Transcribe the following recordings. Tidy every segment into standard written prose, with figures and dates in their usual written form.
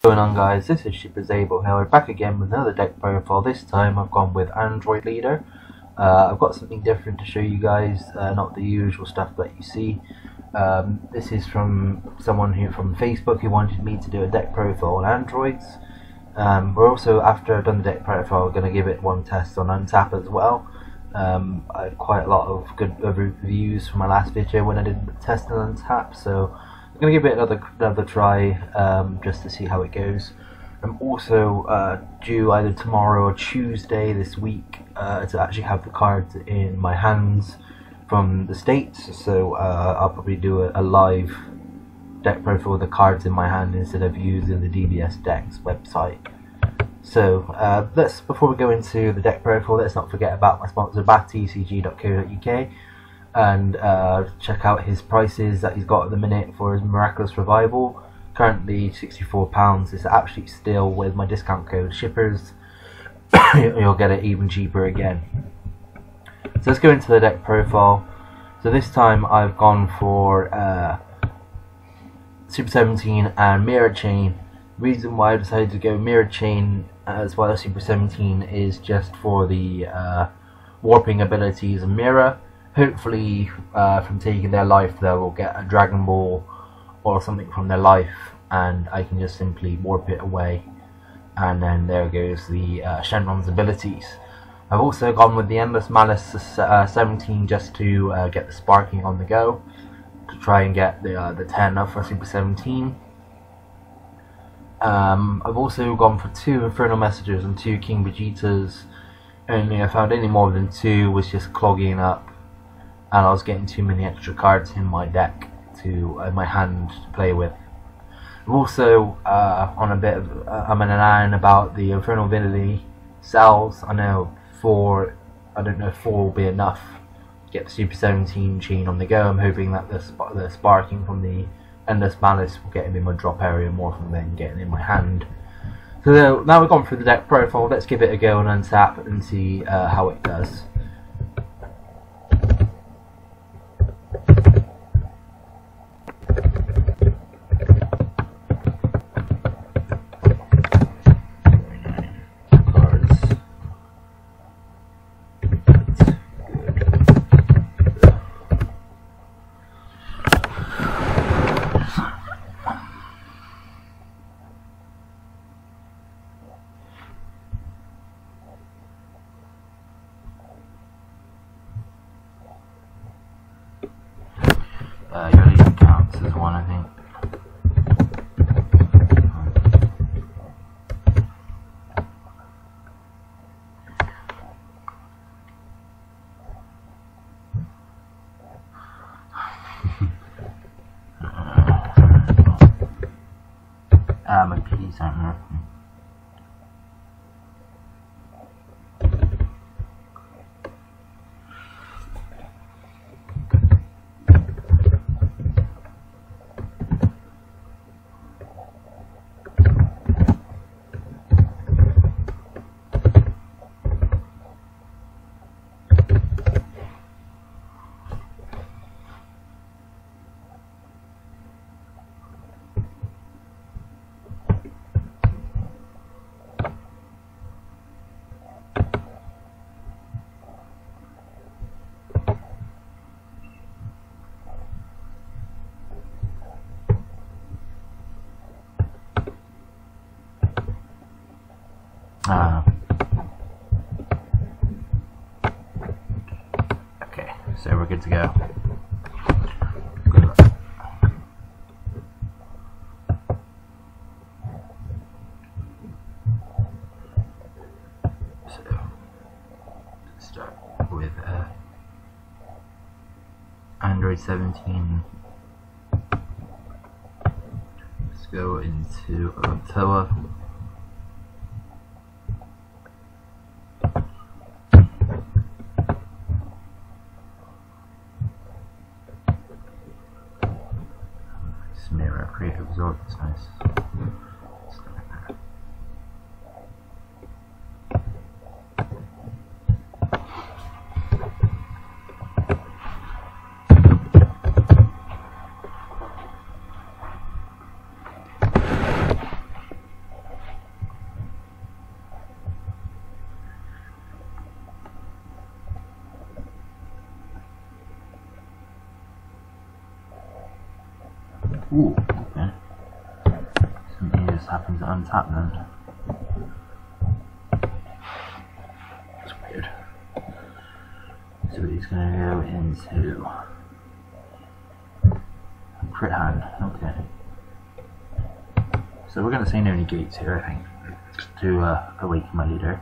What's going on, guys? This is Shippers Able here. We're back again with another deck profile. This time I've gone with Android Leader. I've got something different to show you guys, not the usual stuff that you see. This is from someone from Facebook who wanted me to do a deck profile on Androids. We're also, after I've done the deck profile, going to give it one test on Untap as well. I had quite a lot of good reviews from my last video when I did the test on Untap, so I'm going to give it another try just to see how it goes. I'm also due either tomorrow or Tuesday this week to actually have the cards in my hands from the States, so I'll probably do a live deck profile with the cards in my hand instead of using the DBS Decks website. So before we go into the deck profile, let's not forget about my sponsor battcg.co.uk and check out his prices that he's got at the minute for his Miraculous Revival. Currently £64. It's actually still, with my discount code Shippers, you'll get it even cheaper again. So let's go into the deck profile. So this time I've gone for Super 17 and Mirror Chain. The reason why I decided to go Mirror Chain as well as Super 17 is just for the warping abilities of Mira. Hopefully from taking their life they will get a Dragon Ball or something from their life, and I can just simply warp it away, and then there goes the Shenron's abilities. I've also gone with the Endless Malice 17 just to get the sparking on the go, to try and get the 10 up for Super 17. I've also gone for 2 Infernal Messengers and 2 King Vegetas. Only I found any more than 2 was just clogging up, and I was getting too many extra cards in my deck in my hand to play with. I'm also on a bit of I'm in an iron about the Infernal Ability cells. I know I don't know if 4 will be enough to get the Super 17 chain on the go. I'm hoping that the sparking from the Endless Malice will get him in my drop area more than getting in my hand. So now we've gone through the deck profile, let's give it a go and untap and see how it does. Your lead counts as one, I think. My keys aren't working. Okay, so we're good to go. Good luck. So let's start with Android 17. Let's go into Toa. Mira, create absorb, that's nice. Ooh, okay. Something just happens to untap then. That's weird. So he's going to go into crit hand. Okay. So we're going to say no negates here, I think, to awaken my leader.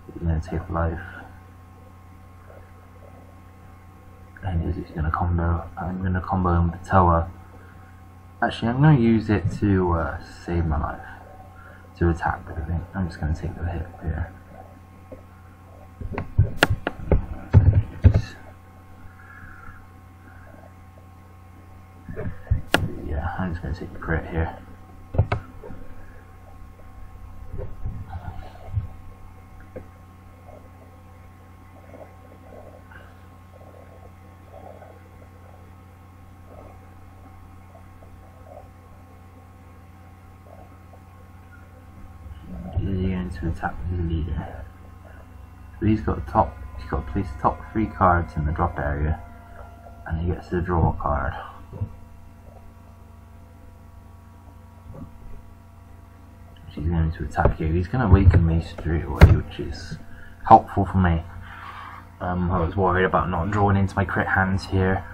He's going to take life. And he's going to combo. I'm going to combo him with the tower. Actually, I'm going to use it to save my life. To attack, but I think I'm just going to take the hit here. Yeah, I'm just going to take the crit here. To attack his leader. So he's got to place the top 3 cards in the drop area, and he gets to draw a card. He's going to attack here. He's going to awaken me straight away, which is helpful for me. I was worried about not drawing into my crit hands here,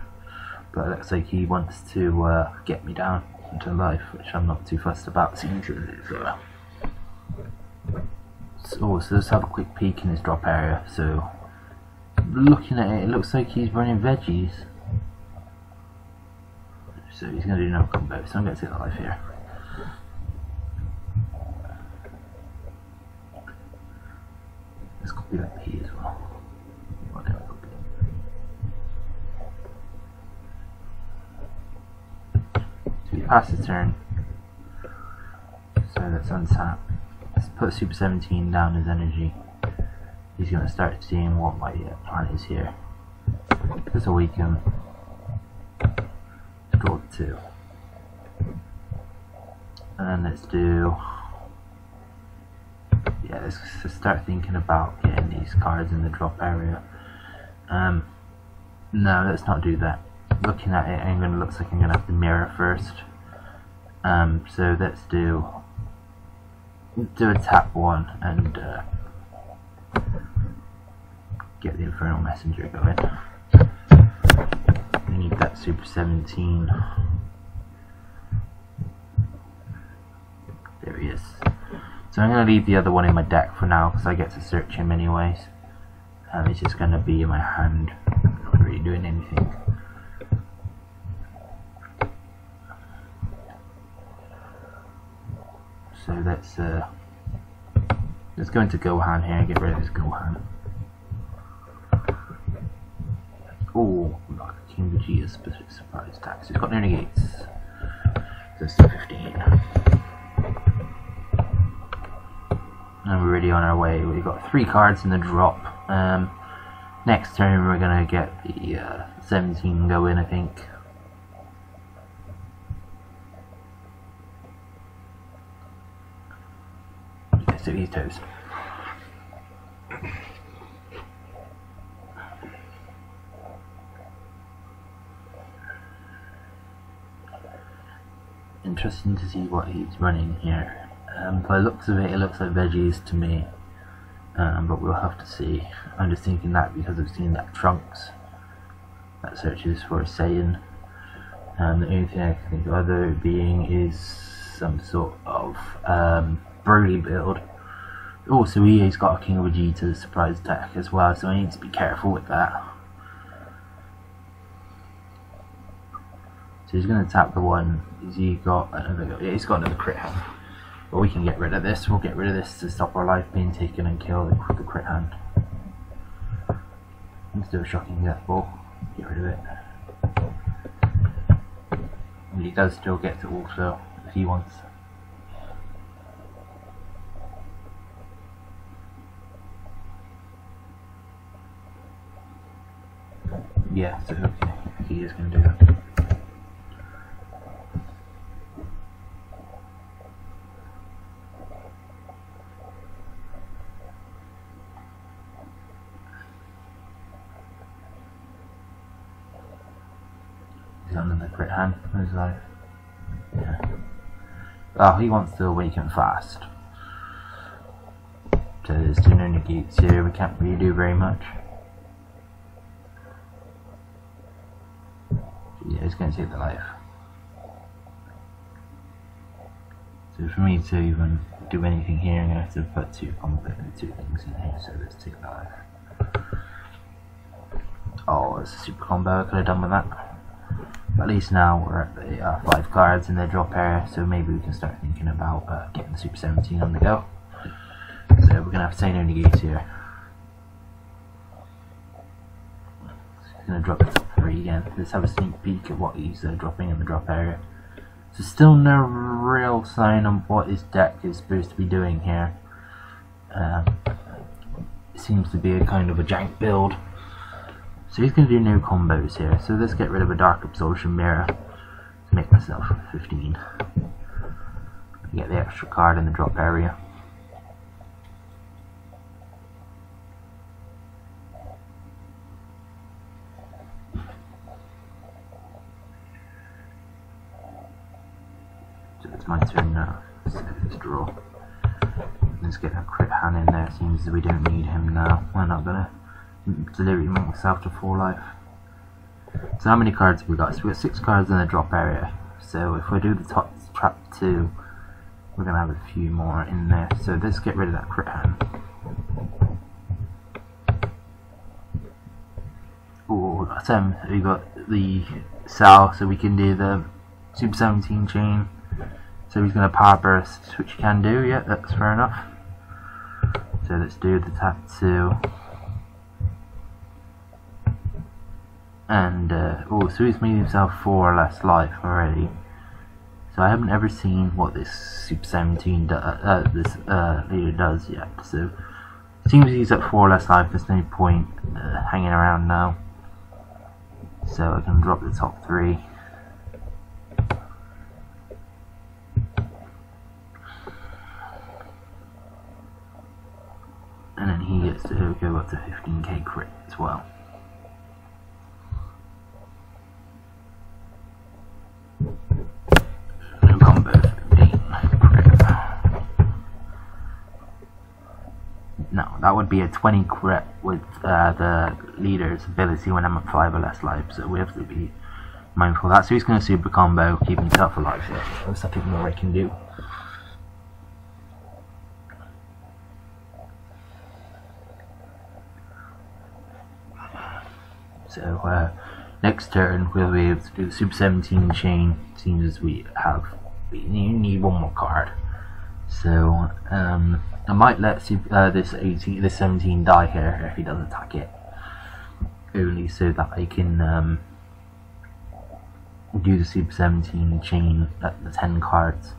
but it looks like he wants to get me down into life, which I'm not too fussed about. So let's have a quick peek in his drop area. So looking at it, it looks like he's running veggies. So he's going to do no combo, so I'm going to take the life here. Let's copy that P as well. So he passed his turn. So let's untap. Let's put Super 17 down his energy. He's going to start seeing what my plan is here. Let's awaken. Draw 2. And then let's do... Yeah, let's start thinking about getting these cards in the drop area. No, let's not do that. Looking at it, it looks like I'm going to have to mirror first. So let's do a tap 1 and get the Infernal Messenger going. We need that Super 17. There he is. So I'm going to leave the other one in my deck for now because I get to search him anyways. It's just going to be in my hand. I'm not really doing anything. So let's go into Gohan here and get rid of this Gohan. Oh, like King Vegeta's specific surprise attack. So he's got no negates. So it's 15. And we're already on our way. We've got 3 cards in the drop. Next turn we're gonna get the 17 going, I think. So he's toast. Interesting to see what he's running here. By the looks of it, it looks like veggies to me, but we'll have to see. I'm just thinking that because I've seen that Trunks that searches for a Saiyan. The only thing I can think of other being is some sort of Broly build. Also, he's got a King Vegeta surprise attack as well, so I need to be careful with that. So he's going to tap the 1. Has he got another? Yeah, he's got another crit hand. But we can get rid of this. We'll get rid of this to stop our life being taken and kill the crit hand. Let's do a shocking death ball. Get rid of it. And he does still get to also if he wants. Yeah, so okay, he is going to do that. got another crit hand in his life. Yeah. Oh, he wants to awaken fast. So there's 2 no negates here, we can't really do very much. Yeah, he's going to take the life. So for me to even do anything here, I'm going to have to put 2 things in here, so let's take the life. Oh, it's a super combo I could have done with that. But at least now we're at the 5 cards in the drop area, so maybe we can start thinking about getting the Super 17 on the go. So we're going to have to say no negates here. So going to drop the top 3 again. Let's have a sneak peek at what he's dropping in the drop area. So still no real sign on what his deck is supposed to be doing here. It seems to be a kind of a jank build. So he's going to do no combos here. So let's get rid of a Dark Absorption Mirror to make myself 15. Get the extra card in the drop area. So it's my turn now. So let's draw. Let's get a crit hand in there. Seems as we don't need him now. We're not gonna deliberately make myself to 4 life. So how many cards have we got? So we've got 6 cards in the drop area. So if we do the top trap 2, we're gonna have a few more in there. So let's get rid of that crit hand. Oh, we got the cell, so we can do the Super 17 chain. So he's gonna power burst, which he can do. Yeah, that's fair enough. So let's do the tap 2. And oh, so he's made himself 4 less life already. So I haven't ever seen what this Super 17 leader does yet. So it seems he's at 4 less life. There's no point hanging around now. So I can drop the top 3. And then he gets to go up to 15k crit as well. Combo 15 crit. No, that would be a 20 crit with the leader's ability when I'm at 5 or less life, so we have to be mindful of that. So he's going to super combo, keep himself alive here. There's nothing more I can do. So next turn we'll be able to do the Super 17 chain. Seems as we need 1 more card. So I might let this 17 die here if he does attack it, only so that I can do the Super 17 chain at the 10 cards.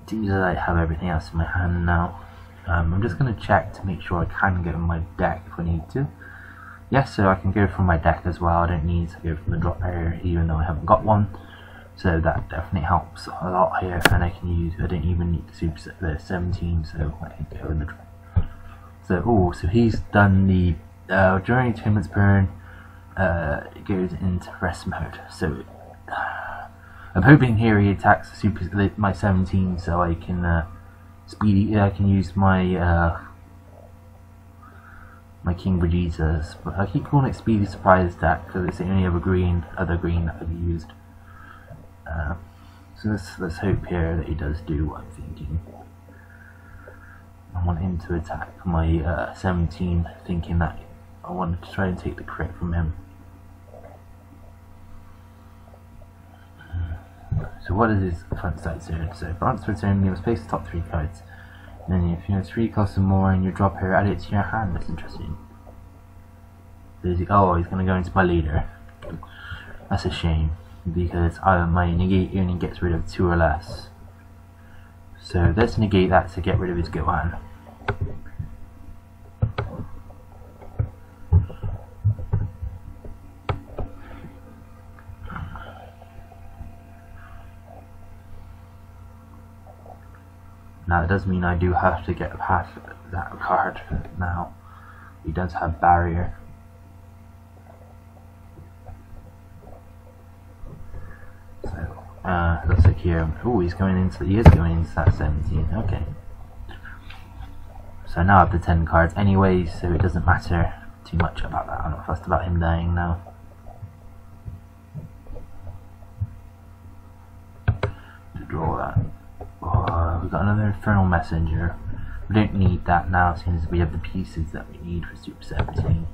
Seems that I have everything else in my hand now. I'm just going to check to make sure I can go in my deck if I need to. Yes, so I can go from my deck as well. I don't need to go from the drop area even though I haven't got one. So that definitely helps a lot here, and I don't even need the Super 17, so I can go in the drop. So so he's done the during tournament's burn, it goes into rest mode. So I'm hoping here he attacks the my 17, so I can I can use my my King Vegeta's, but I keep calling it Speedy Surprise attack because it's the only other green that I've used. So let's hope here that he does do what I'm thinking. I want him to attack my 17, thinking that I want to try and take the crit from him. So what is his front side turn? So for answer turn, you must place the top 3 cards. And then if you have 3 costs or more in your drop here, add it to your hand. That's interesting. Oh, he's going to go into my leader. That's a shame, because my negate only gets rid of 2 or less. So let's negate that to get rid of his Gohan. Now that does mean I do have to get past that card now. He does have barrier. Looks like here. Oh, he is going into that 17. Okay. So now I have the 10 cards anyway, so it doesn't matter too much about that. I'm not fussed about him dying now. To draw that. Oh, we've got another Infernal Messenger. We don't need that now since we have the pieces that we need for Super 17.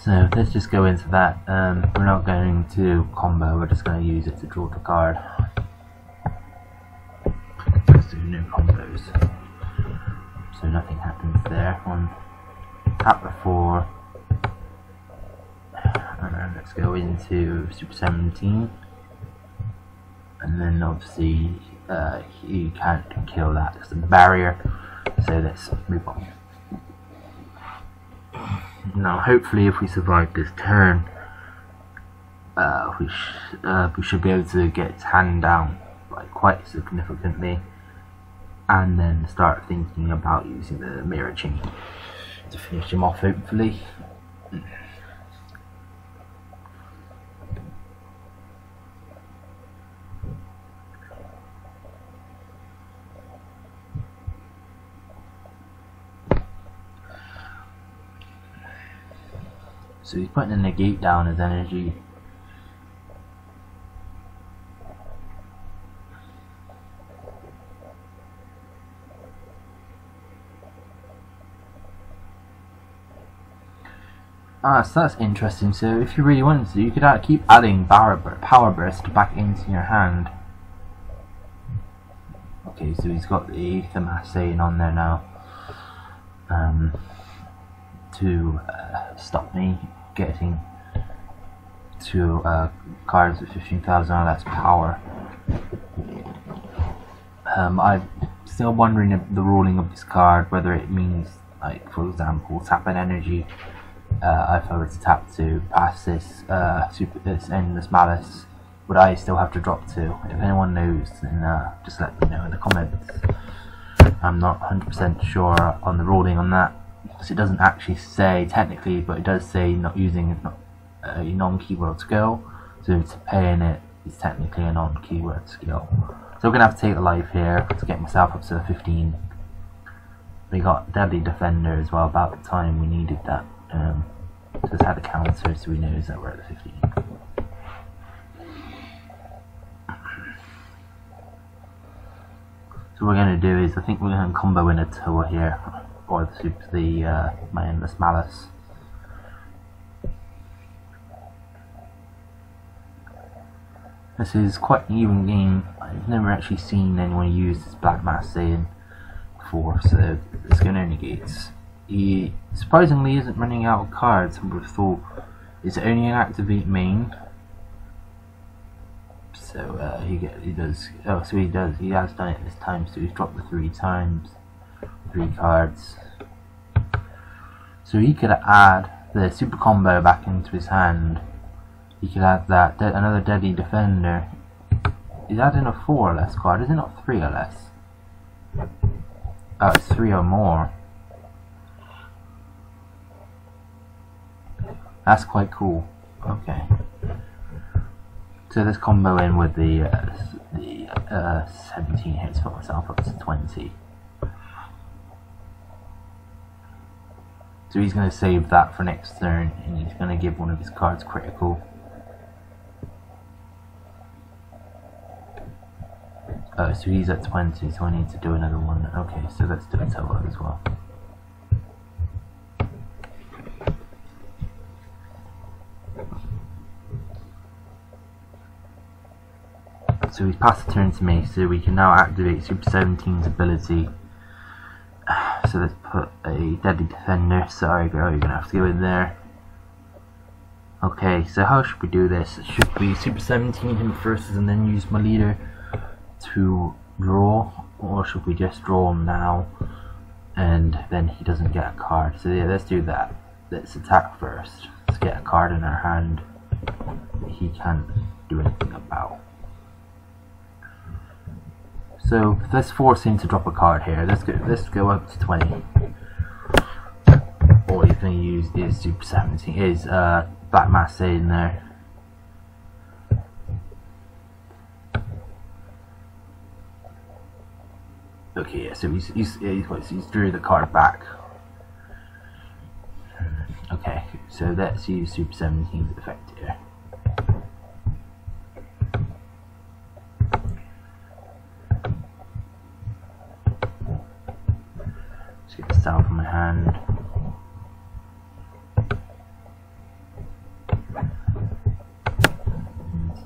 So let's just go into that. We're not going to combo, we're just going to use it to draw the card. Let's do no combos. So nothing happens there. On tap the 4. And let's go into Super 17. And then obviously you can't kill that, it's in the barrier. So let's move on. Now hopefully if we survive this turn, we should be able to get his hand down like quite significantly, and then start thinking about using the mirror chain to finish him off hopefully. So he's putting a negate down his energy. So that's interesting. So if you really wanted to, you could keep adding power burst back into your hand. Okay, so he's got the Themassane on there now to stop me getting to cards with 15,000. That's power. I'm still wondering if the ruling of this card, whether it means, like for example, tap an energy. If I were to tap to pass this this Endless Malice, would I still have to drop 2? If anyone knows, then just let me know in the comments. I'm not 100% sure on the ruling on that, because it doesn't actually say technically, but it does say not using a non-keyword skill. So to paying it is technically a non-keyword skill. So we're gonna have to take the life here to get myself up to 15. We got Deadly Defender as well. About the time we needed that. So it's had a counter, so we know that we're at the 15. So what we're going to do is, I think we're going to combo in a tour here, or my Endless Malice. This is quite an even game. I've never actually seen anyone use this Black Massane before, so it's going to negates. He surprisingly isn't running out of cards. I would have thought it's only an activate main. So he does. Oh, so he does. He has done it this time. So he's dropped the 3 times, 3 cards. So he could add the super combo back into his hand. He could add that another Deadly Defender. He's adding a 4 or less card. Is it not 3 or less? Oh, it's 3 or more. That's quite cool. Okay. So let's combo in with the 17 hits for myself up to 20. So he's going to save that for next turn, and he's going to give one of his cards critical. Oh, so he's at 20, so I need to do another one. Okay, so let's do a total as well. So he's passed the turn to me, so we can now activate Super 17's ability. So let's put a Deadly Defender. Sorry girl, you're going to have to go in there. Okay, so how should we do this? Should we Super 17 him first and then use my leader to draw? Or should we just draw him now and then he doesn't get a card? So yeah, let's do that. Let's attack first. Let's get a card in our hand that he can't do anything about. So let's force him to drop a card here. Let's go up to 20. Or he's going to use his Super 17, his Black Massade in there. Okay, yeah, so he's drew the card back. Okay, so let's use Super 17's effect here. Let's get this down from my hand.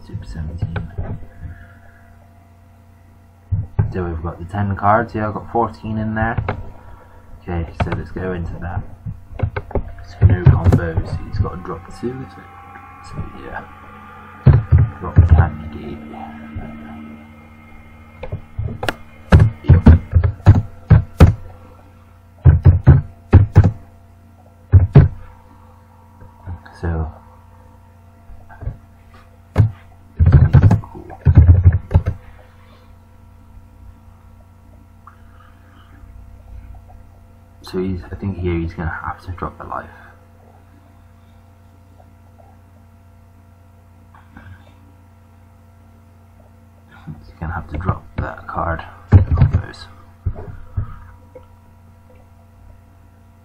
Super 17. So we've got the 10 cards, yeah, I've got 14 in there. Okay, so let's go into that. So no combos, so he's got to drop 2, so yeah. Drop the can't negate. Yep. So So I think here he's going to have to drop the life. He's going to have to drop that card.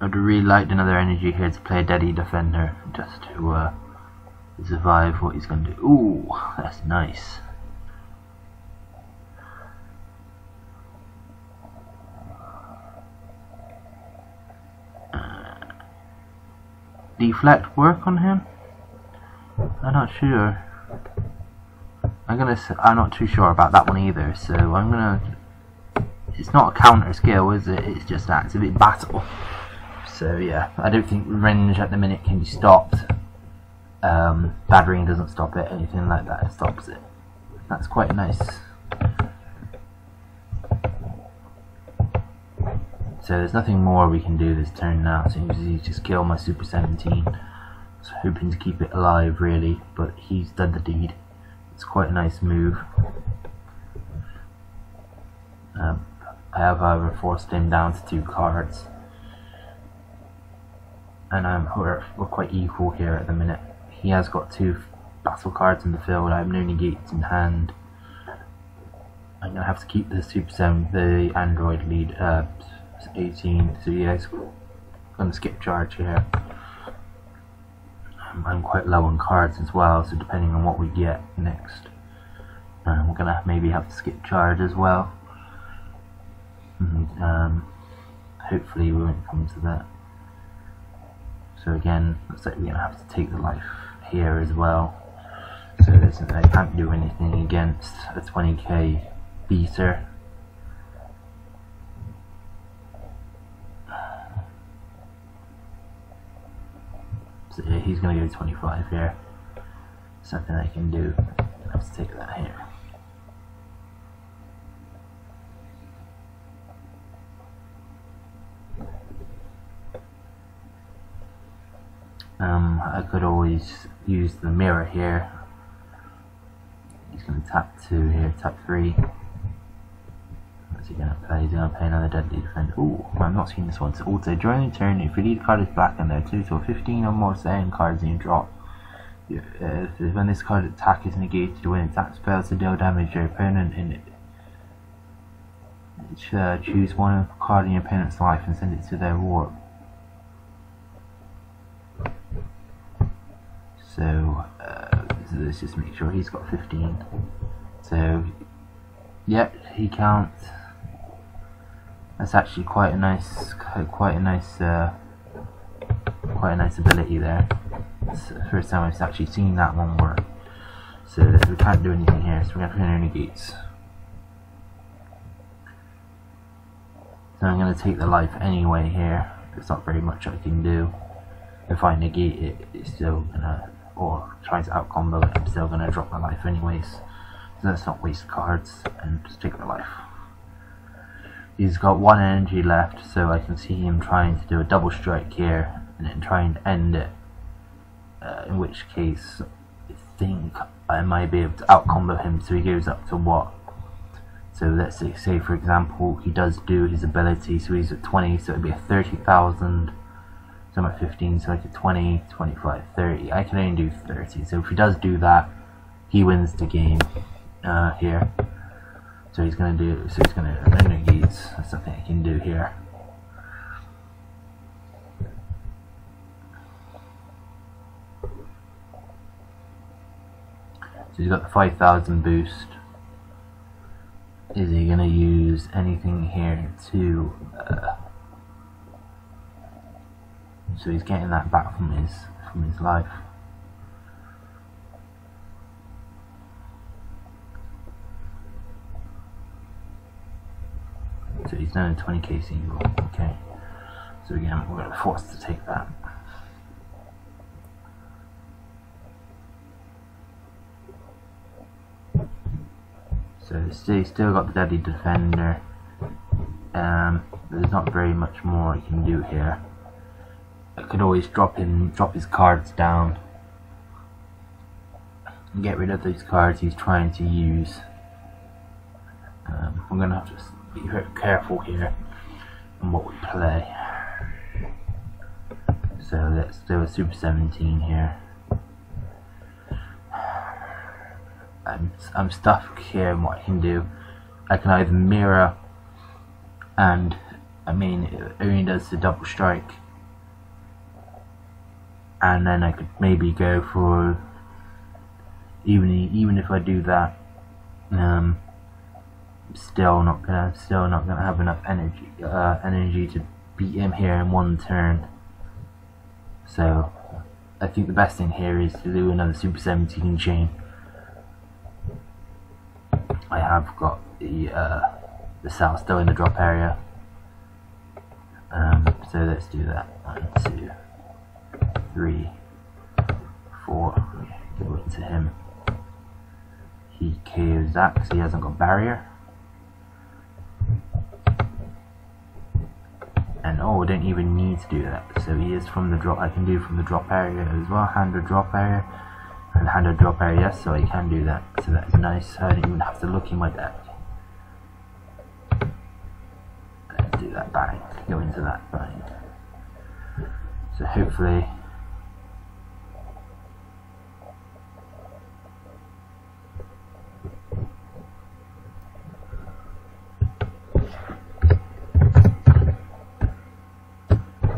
I'd really like another energy here to play a Deadly Defender, just to survive what he's going to do. Ooh, that's nice. Deflect work on him? I'm not sure. I'm not too sure about that one either, so I'm gonna. It's not a counter skill, is it? It's just activate battle. So yeah, I don't think range at the minute can be stopped. Battering doesn't stop it, anything like that, it stops it. That's quite nice. So there's nothing more we can do this turn now, so he's just kill my Super 17. So hoping to keep it alive really, but he's done the deed. It's quite a nice move. I have however forced him down to 2 cards. And we're quite equal here at the minute. He has got 2 battle cards in the field, I have no negates in hand. I'm going to have to keep the Super 7, the Android lead, 18, so yeah, I'm going to skip charge here. I'm quite low on cards as well, so depending on what we get next, we're going to maybe have to skip charge as well. Hopefully we won't come to that. So again, looks like we're going to have to take the life here as well. So I can't do anything against a 20k beater. So yeah, he's going to go 25 here. Something I can do. I have to take that here. I could always use the mirror here. He's going to tap 2 here, tap 3. What's he going to play? He's going to play another Deadly Defender. Ooh, I'm not seeing this one. So also, during the turn, if your lead card is black and there are 2 to 15 or more second cards in your drop, when this card attack is negated, when attack fails to deal damage to your opponent, and choose one card in your opponent's life and send it to their warp. So let's just make sure he's got 15. So yep, he counts. That's actually quite a nice ability there. It's the first time I've actually seen that one work. So we can't do anything here, so we're going to put in negates. So I'm going to take the life anyway here. There's not very much I can do. If I negate it, it's still gonna, or try to out-combo it, I'm still gonna drop my life anyways. So let's not waste cards and just take the life. He's got 1 energy left, so I can see him trying to do a double strike here and then trying to end it. In which case, I think I might be able to out-combo him, so he goes up to what? So let's say for example, he does do his ability, so he's at 20, so it'd be a 30,000. So I'm at 15, so I get 20, 25, 30. I can only do 30, so if he does do that, he wins the game here. So he's going to do. So he's going to renegades. That's something I can do here. So he's got the 5,000 boost. Is he going to use anything here to? So he's getting that back from his life. So he's done a 20k single. Okay. So again, we're going to force to take that. So he's still got the Deadly Defender. There's not very much more I can do here. I could always drop his cards down and get rid of those cards he's trying to use. I'm gonna have to be very careful here on what we play. So let's do a Super 17 here. I'm stuck here in what I can do. I can either mirror, and I mean it only does the double strike, and then I could maybe go for even if I do that, still not gonna have enough energy to beat him here in one turn. So I think the best thing here is to do another Super 17 chain. I have got the cell still in the drop area, so let's do that. 1, 2, 3, 4. Go into him. He KOs that because he hasn't got barrier. And oh, I don't even need to do that. So he is from the drop. I can do from the drop area as well. Hand or drop area. And hand or drop area, yes, so I can do that. So that's nice. I don't even have to look in my deck. Let's do that bind. Go into that bind. So hopefully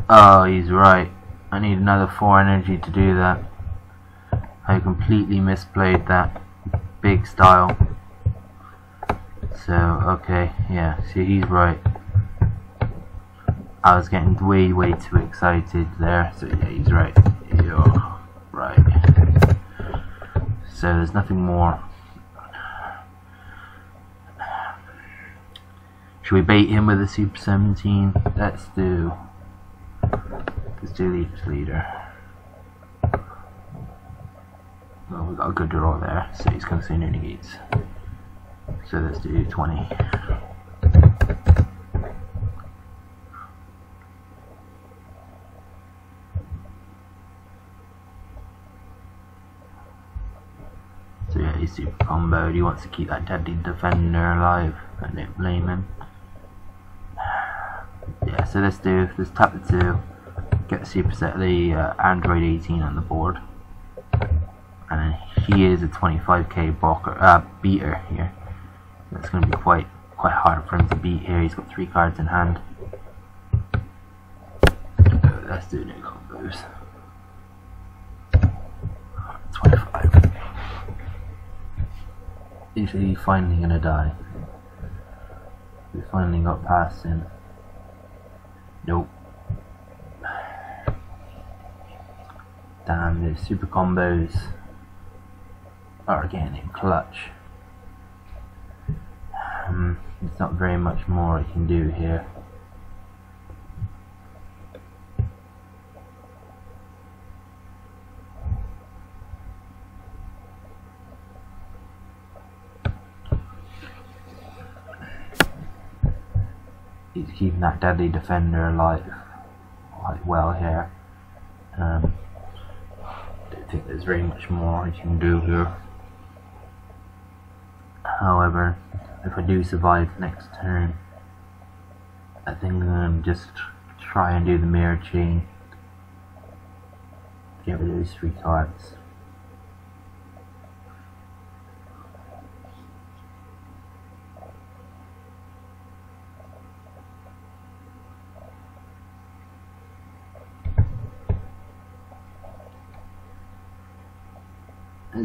oh, he's right. I need another 4 energy to do that. I completely misplayed that big style. So, okay, yeah, see, he's right. I was getting way too excited there. So, yeah, he's right. You're right. So, there's nothing more. Should we bait him with a Super 17? Let's do Leader's Leader. Well, we got a good draw there, so he's going to say no negates. So let's do 20. So yeah, he's super comboed. He wants to keep that Deadly Defender alive. I don't blame him. Yeah, so let's tap the 2, get the superset, the Android 18 on the board. And then he is a 25k blocker, beater here. That's going to be quite hard for him to beat here. He's got 3 cards in hand. So let's do no combos. 25. Is he finally going to die? We finally got past him. Nope. Damn, those super combos are getting him clutch. There's not very much more I can do here. He's keeping that Deadly Defender alive quite well here. Don't think there's very much more I can do here. However, if I do survive next turn, I think I'm just try and do the mirror chain. Get rid of those 3 cards.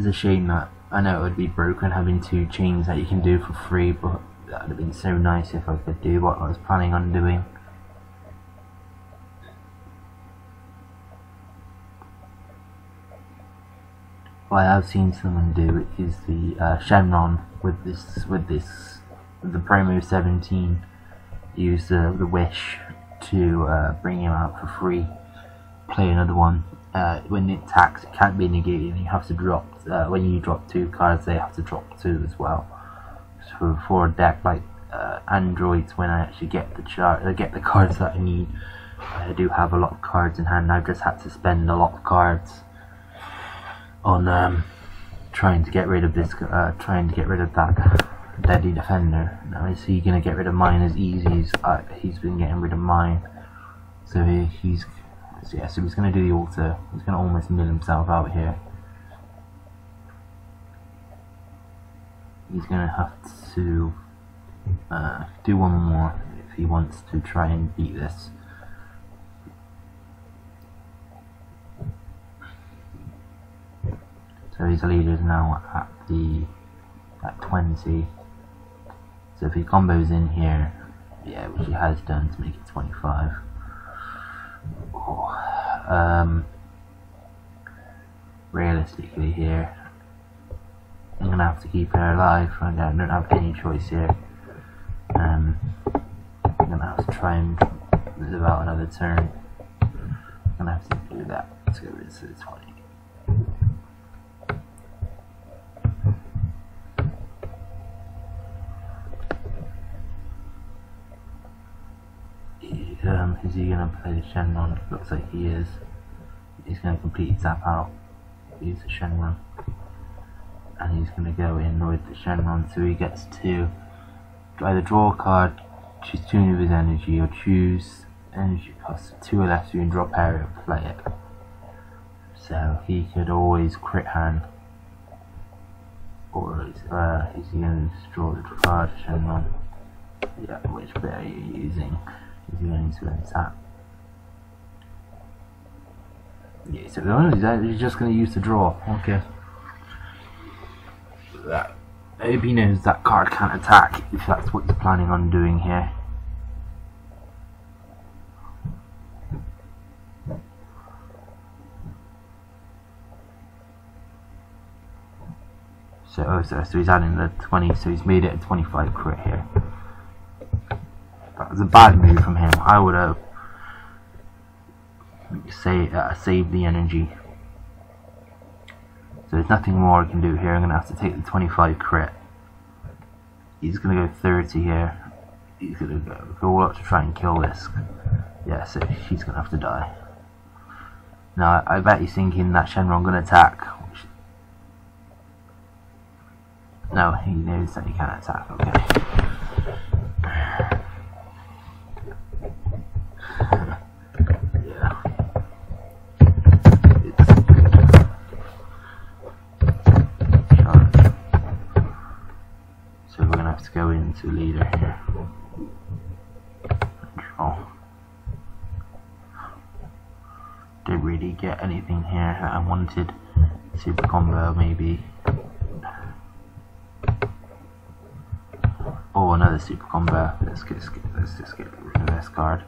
is a shame that I know it would be broken having 2 chains that you can do for free, but that would have been so nice if I could do what I was planning on doing. What I have seen someone do is the Shenron with the promo 17. Use the wish to bring him out for free. Play another one. When it attacks, it can't be negated. You have to drop. When you drop 2 cards, they have to drop 2 as well. So for a deck like Androids, when I actually get the cards that I need, I do have a lot of cards in hand. I've just had to spend a lot of cards on trying to get rid of that Deadly Defender. Now is he gonna get rid of mine as easy as he's been getting rid of mine? So he's gonna do the altar. He's gonna almost mill himself out here. He's gonna have to do one more if he wants to try and beat this. So his leader is now at 20. So if he combos in here, yeah, which he has done to make it 25. Realistically here, I'm gonna have to keep her alive. I don't have any choice here. I'm gonna have to try and live out another turn. I'm gonna have to do that. Let's go with the 20. Is he going to play the Shenron? Looks like he is. He's going to completely tap out. Use the Shenron. And he's going to go in with the Shenron, so he gets to either draw a card, choose 2 of his energy, or choose energy cost 2 or less, so you can drop area and play it. So he could always crit hand. Or is he going to draw the card, Shenron? Yeah, which bit are you using? Is he going to untap? Yeah, so he's just going to use the draw. Okay. I hope he knows that card can't attack if that's what he's planning on doing here. So he's adding the 20, so he's made it a 25 crit here. That was a bad move from him. I would have saved the energy. So there's nothing more I can do here. I'm going to have to take the 25 crit. He's going to go 30 here. He's going to go all up to try and kill this. Yeah, so he's going to have to die. Now, I bet he's thinking that Shenron going to attack. No, he knows that he can't attack. Okay. Yeah. So we're gonna have to go into leader here. Control. Didn't really get anything here that I wanted. Super combo maybe. Oh, another super combo. Let's just get rid of this card.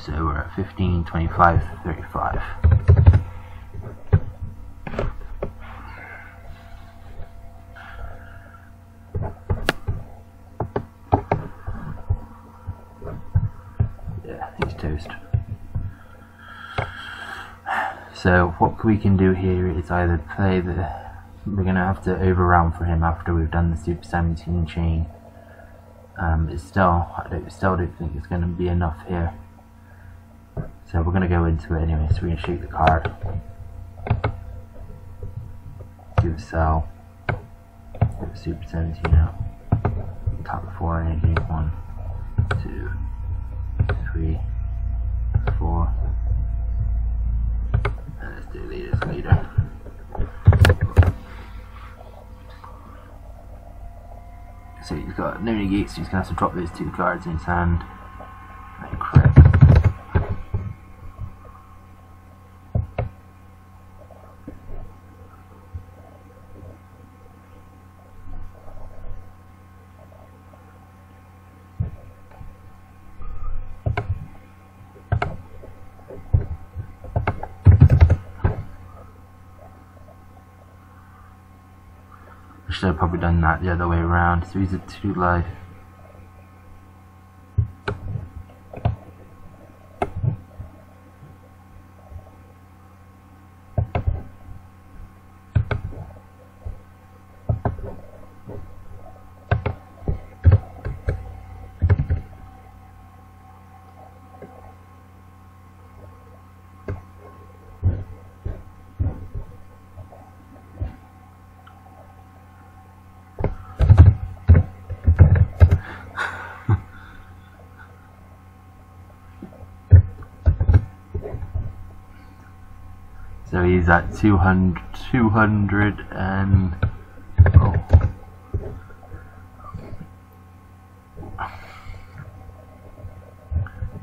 So we're at 15, 25, 35. Yeah, he's toast. So what we can do here is either play the... We're going to have to overround for him after we've done the Super 17 chain. I still don't think it's going to be enough here. So we're going to go into it anyway, so we're going to shoot the card. Do a sell. Get the Super 17 out. Tap the 4 energy. 1, 2, 3, 4. And let's do leader's leader. So he's got no negates, so he's going to have to drop those 2 cards in his hand. And crit. should have probably done that the other way around. So he's at 2 life. So he's at 200 and oh.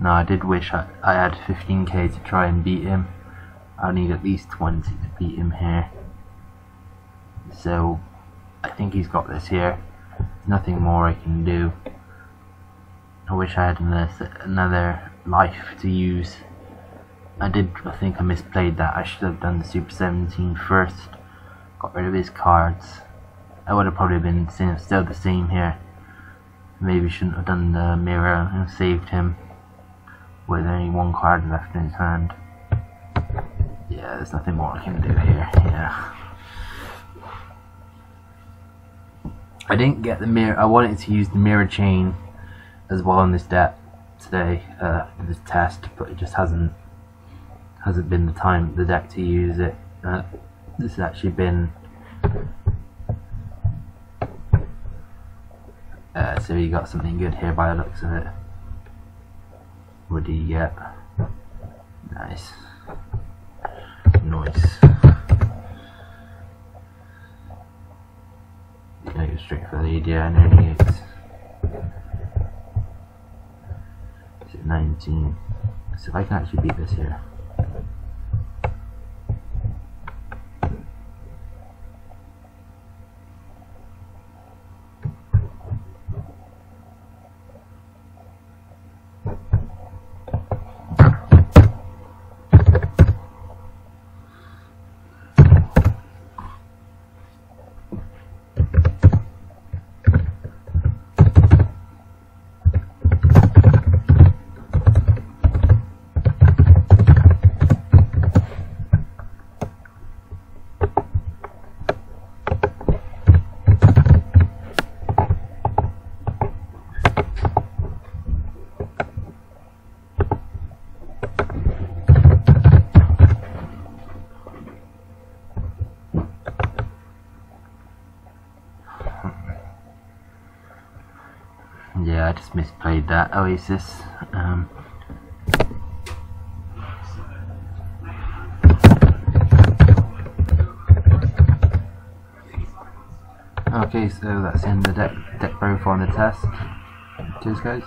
No, I did wish I had 15k to try and beat him. I need at least 20 to beat him here. So I think he's got this here. There's nothing more I can do. I wish I had another life to use. I think I misplayed that. I should have done the Super 17 first. Got rid of his cards. I would have probably been still the same here. Maybe shouldn't have done the mirror and saved him with only 1 card left in his hand. Yeah, there's nothing more I can do here. Yeah. I didn't get the mirror. I wanted to use the mirror chain as well in this deck today, in this test, but it just hasn't been the deck to use it. This has actually been so you got something good here by the looks of it. What do you get? Nice. Nice. Gonna go straight for the lead, yeah, and only 8. Is it 19? So if I can actually beat this here. Yeah, I just misplayed that Oasis. Okay, so that's in the deck profile on the test. Cheers guys.